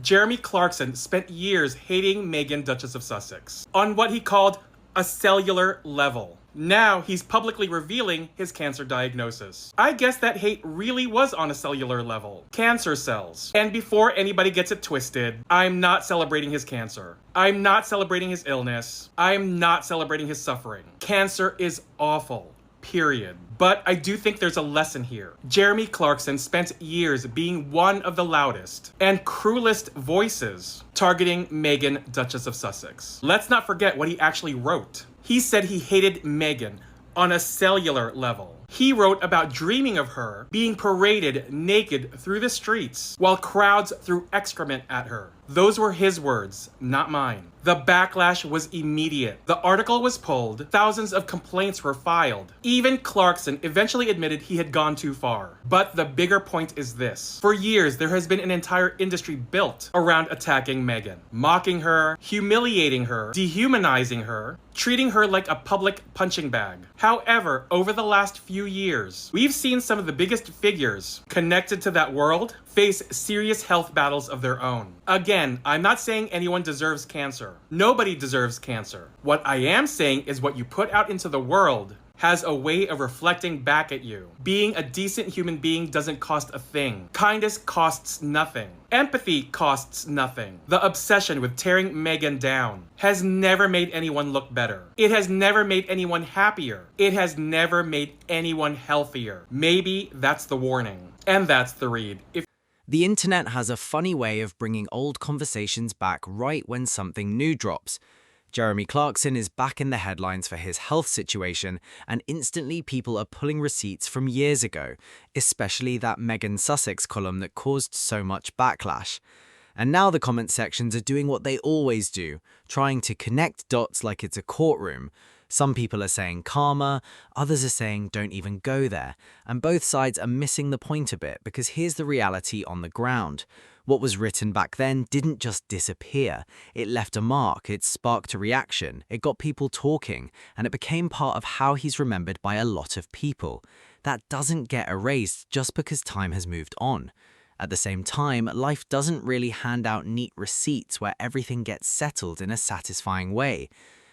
Jeremy Clarkson spent years hating Meghan, Duchess of Sussex, on what he called a cellular level. Now he's publicly revealing his cancer diagnosis. I guess that hate really was on a cellular level. Cancer cells. And before anybody gets it twisted, I'm not celebrating his cancer. I'm not celebrating his illness. I'm not celebrating his suffering. Cancer is awful. Period. But I do think there's a lesson here. Jeremy Clarkson spent years being one of the loudest and cruelest voices targeting Meghan, Duchess of Sussex. Let's not forget what he actually wrote. He said he hated Meghan on a cellular level. He wrote about dreaming of her being paraded naked through the streets while crowds threw excrement at her. Those were his words, not mine. The backlash was immediate. The article was pulled. Thousands of complaints were filed. Even Clarkson eventually admitted he had gone too far. But the bigger point is this. For years, there has been an entire industry built around attacking Meghan, mocking her, humiliating her, dehumanizing her, treating her like a public punching bag. However, over the last few years, we've seen some of the biggest figures connected to that world face serious health battles of their own. Again, I'm not saying anyone deserves cancer. Nobody deserves cancer. What I am saying is what you put out into the world has a way of reflecting back at you. Being a decent human being doesn't cost a thing. Kindness costs nothing. Empathy costs nothing. The obsession with tearing Meghan down has never made anyone look better. It has never made anyone happier. It has never made anyone healthier. Maybe that's the warning. And that's the read. The internet has a funny way of bringing old conversations back right when something new drops. Jeremy Clarkson is back in the headlines for his health situation, and instantly people are pulling receipts from years ago, especially that Meghan Sussex column that caused so much backlash. And now the comment sections are doing what they always do, trying to connect dots like it's a courtroom. Some people are saying karma, others are saying don't even go there, and both sides are missing the point a bit because here's the reality on the ground. What was written back then didn't just disappear. It left a mark, it sparked a reaction, it got people talking, and it became part of how he's remembered by a lot of people. That doesn't get erased just because time has moved on. At the same time, life doesn't really hand out neat receipts where everything gets settled in a satisfying way.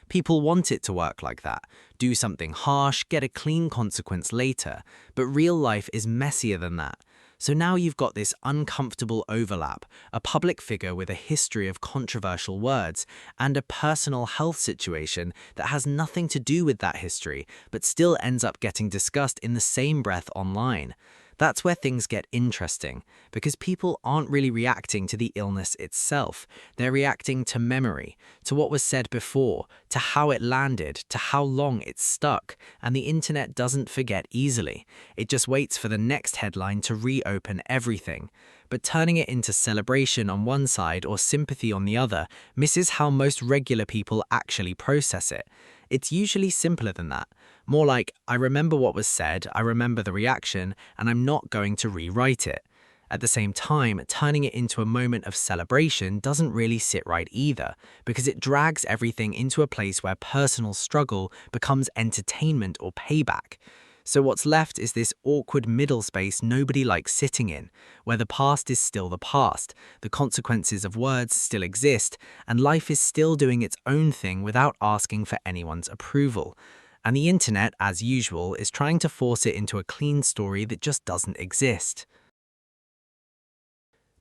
People want it to work like that. Do something harsh, get a clean consequence later. But real life is messier than that. So now you've got this uncomfortable overlap, a public figure with a history of controversial words, and a personal health situation that has nothing to do with that history, but still ends up getting discussed in the same breath online. That's where things get interesting, because people aren't really reacting to the illness itself. They're reacting to memory, to what was said before, to how it landed, to how long it stuck, and the internet doesn't forget easily. It just waits for the next headline to reopen everything. But turning it into celebration on one side or sympathy on the other misses how most regular people actually process it. It's usually simpler than that. More like, I remember what was said, I remember the reaction, and I'm not going to rewrite it. At the same time, turning it into a moment of celebration doesn't really sit right either, because it drags everything into a place where personal struggle becomes entertainment or payback. So what's left is this awkward middle space nobody likes sitting in, where the past is still the past, the consequences of words still exist, and life is still doing its own thing without asking for anyone's approval. And the internet, as usual, is trying to force it into a clean story that just doesn't exist.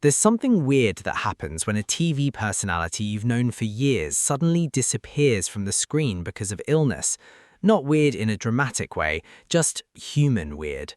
There's something weird that happens when a TV personality you've known for years suddenly disappears from the screen because of illness. Not weird in a dramatic way, just human weird.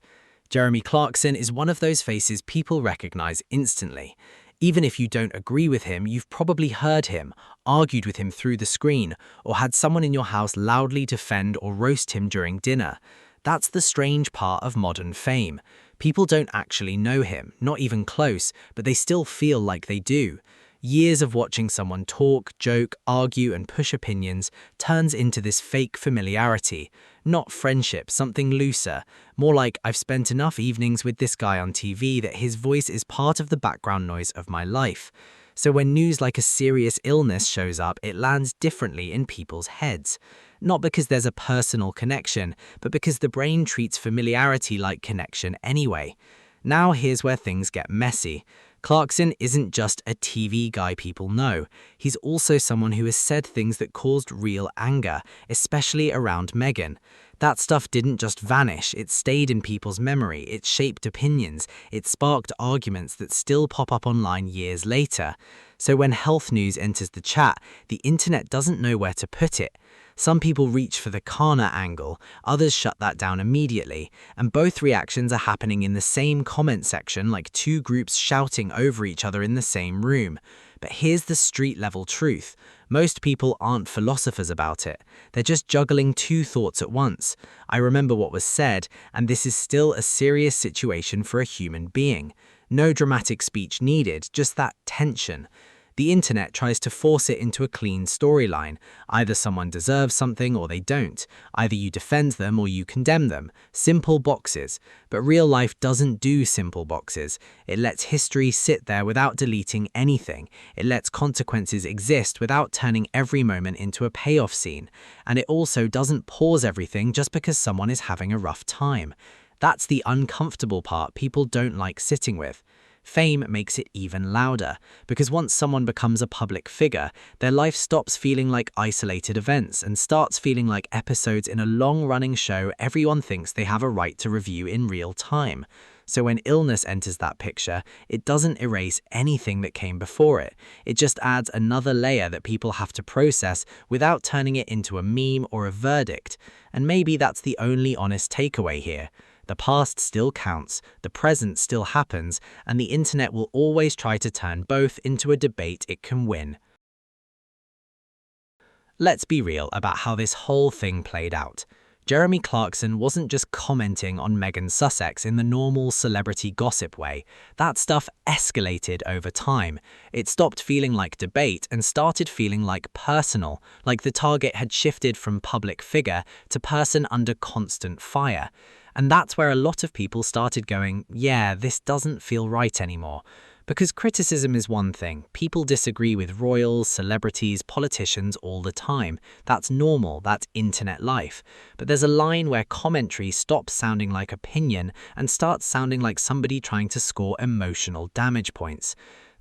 Jeremy Clarkson is one of those faces people recognize instantly. Even if you don't agree with him, you've probably heard him, argued with him through the screen, or had someone in your house loudly defend or roast him during dinner. That's the strange part of modern fame. People don't actually know him, not even close, but they still feel like they do. Years of watching someone talk, joke, argue, and push opinions turns into this fake familiarity. Not friendship, something looser. More like, I've spent enough evenings with this guy on TV that his voice is part of the background noise of my life. So when news like a serious illness shows up, it lands differently in people's heads. Not because there's a personal connection, but because the brain treats familiarity like connection anyway. Now here's where things get messy. Clarkson isn't just a TV guy people know. He's also someone who has said things that caused real anger, especially around Meghan. That stuff didn't just vanish, it stayed in people's memory, it shaped opinions, it sparked arguments that still pop up online years later. So when health news enters the chat, the internet doesn't know where to put it. Some people reach for the Kana angle, others shut that down immediately, and both reactions are happening in the same comment section, like two groups shouting over each other in the same room. But here's the street-level truth. Most people aren't philosophers about it. They're just juggling two thoughts at once. I remember what was said, and this is still a serious situation for a human being. No dramatic speech needed, just that tension. The internet tries to force it into a clean storyline. Either someone deserves something or they don't. Either you defend them or you condemn them. Simple boxes. But real life doesn't do simple boxes. It lets history sit there without deleting anything. It lets consequences exist without turning every moment into a payoff scene. And it also doesn't pause everything just because someone is having a rough time. That's the uncomfortable part people don't like sitting with. Fame makes it even louder, because once someone becomes a public figure, their life stops feeling like isolated events and starts feeling like episodes in a long-running show everyone thinks they have a right to review in real time. So when illness enters that picture, it doesn't erase anything that came before it. It just adds another layer that people have to process without turning it into a meme or a verdict. And maybe that's the only honest takeaway here. The past still counts, the present still happens, and the internet will always try to turn both into a debate it can win. Let's be real about how this whole thing played out. Jeremy Clarkson wasn't just commenting on Meghan Sussex in the normal celebrity gossip way. That stuff escalated over time. It stopped feeling like debate and started feeling like personal, like the target had shifted from public figure to person under constant fire. And that's where a lot of people started going, yeah, this doesn't feel right anymore. Because criticism is one thing. People disagree with royals, celebrities, politicians all the time. That's normal, that's internet life. But there's a line where commentary stops sounding like opinion and starts sounding like somebody trying to score emotional damage points.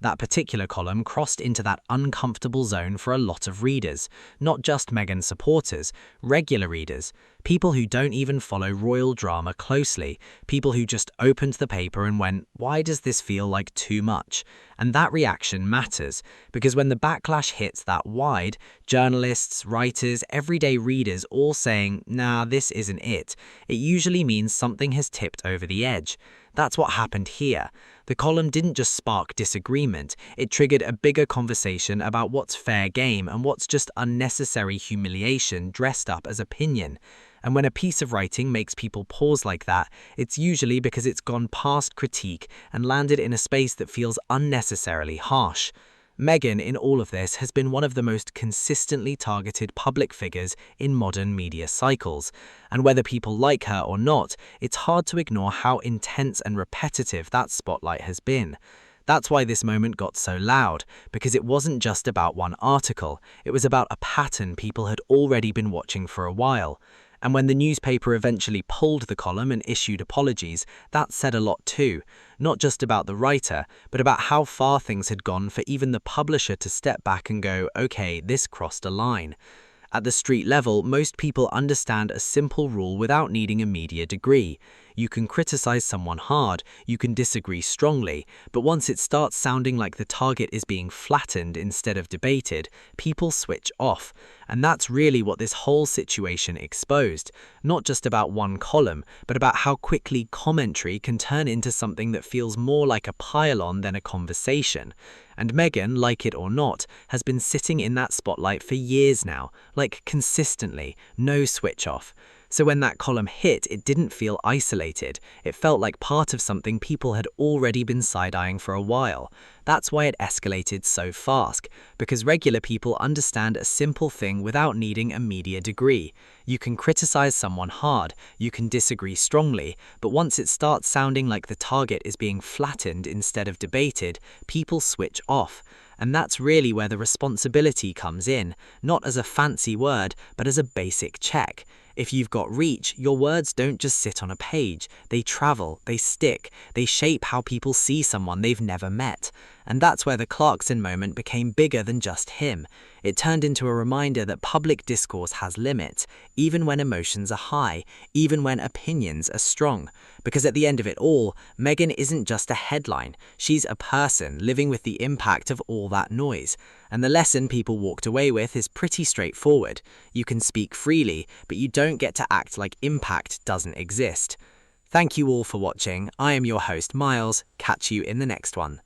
That particular column crossed into that uncomfortable zone for a lot of readers, not just Meghan supporters, regular readers, people who don't even follow royal drama closely, people who just opened the paper and went, why does this feel like too much? And that reaction matters, because when the backlash hits that wide, journalists, writers, everyday readers all saying, nah, this isn't it, it usually means something has tipped over the edge. That's what happened here. The column didn't just spark disagreement, it triggered a bigger conversation about what's fair game and what's just unnecessary humiliation dressed up as opinion. And when a piece of writing makes people pause like that, it's usually because it's gone past critique and landed in a space that feels unnecessarily harsh. Meghan, in all of this, has been one of the most consistently targeted public figures in modern media cycles. And whether people like her or not, it's hard to ignore how intense and repetitive that spotlight has been. That's why this moment got so loud, because it wasn't just about one article, it was about a pattern people had already been watching for a while. And when the newspaper eventually pulled the column and issued apologies, that said a lot too. Not just about the writer, but about how far things had gone for even the publisher to step back and go, okay, this crossed a line. At the street level, most people understand a simple rule without needing a media degree. You can criticize someone hard, you can disagree strongly, but once it starts sounding like the target is being flattened instead of debated, people switch off. And that's really what this whole situation exposed. Not just about one column, but about how quickly commentary can turn into something that feels more like a pile-on than a conversation. And Meghan, like it or not, has been sitting in that spotlight for years now, like consistently, no switch off. So when that column hit, it didn't feel isolated. It felt like part of something people had already been side-eyeing for a while. That's why it escalated so fast, because regular people understand a simple thing without needing a media degree. You can criticize someone hard, you can disagree strongly, but once it starts sounding like the target is being flattened instead of debated, people switch off. And that's really where the responsibility comes in, not as a fancy word, but as a basic check. If you've got reach, your words don't just sit on a page. They travel, they stick, they shape how people see someone they've never met. And that's where the Clarkson moment became bigger than just him. It turned into a reminder that public discourse has limits, even when emotions are high, even when opinions are strong. Because at the end of it all, Meghan isn't just a headline. She's a person living with the impact of all that noise. And the lesson people walked away with is pretty straightforward. You can speak freely, but you don't get to act like impact doesn't exist. Thank you all for watching. I am your host, Miles. Catch you in the next one.